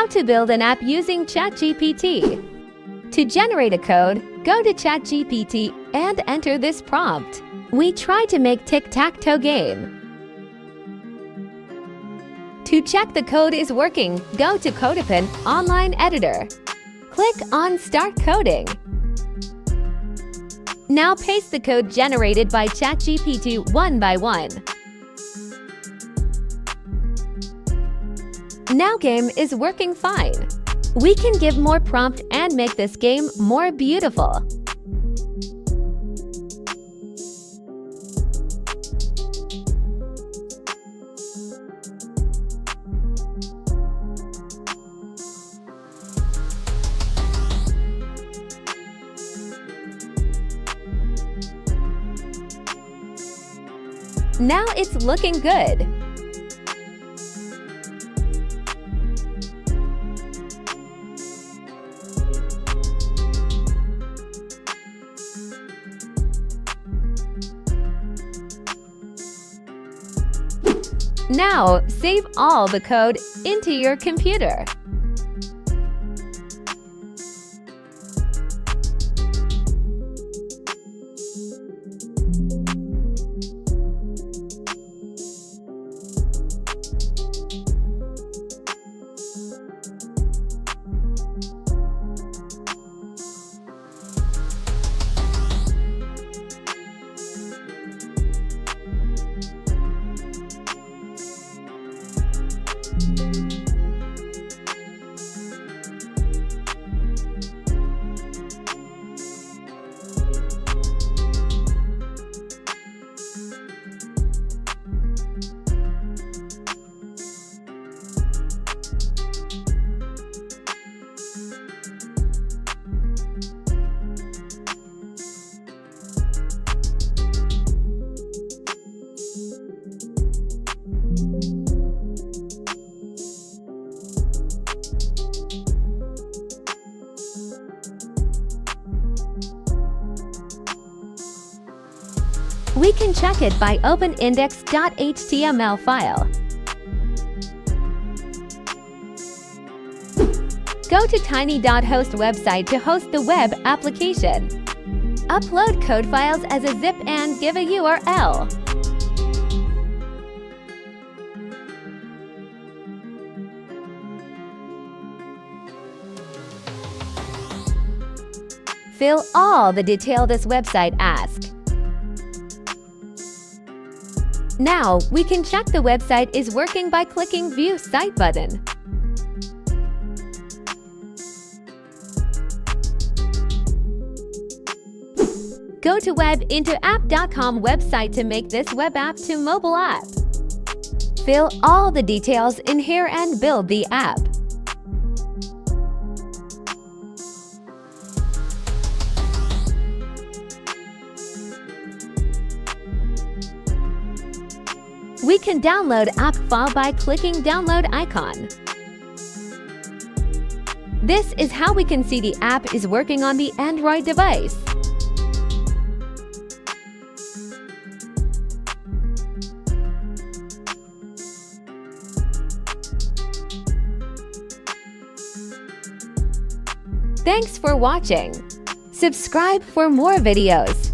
How to build an app using ChatGPT. To generate a code, go to ChatGPT and enter this prompt. We try to make tic-tac-toe game. To check the code is working, go to CodeOpen Online Editor. Click on Start Coding. Now paste the code generated by ChatGPT one by one. Now game is working fine. We can give more prompt and make this game more beautiful. Now it's looking good. Now, save all the code into your computer. We can check it by open index.html file. Go to tiny.host website to host the web application. Upload code files as a zip and give a URL. Fill all the detail this website asks. Now, we can check the website is working by clicking View Site button. Go to webintoapp.com website to make this web app to mobile app. Fill all the details in here and build the app. We can download app file by clicking download icon. This is how we can see the app is working on the Android device. Thanks for watching. Subscribe for more videos.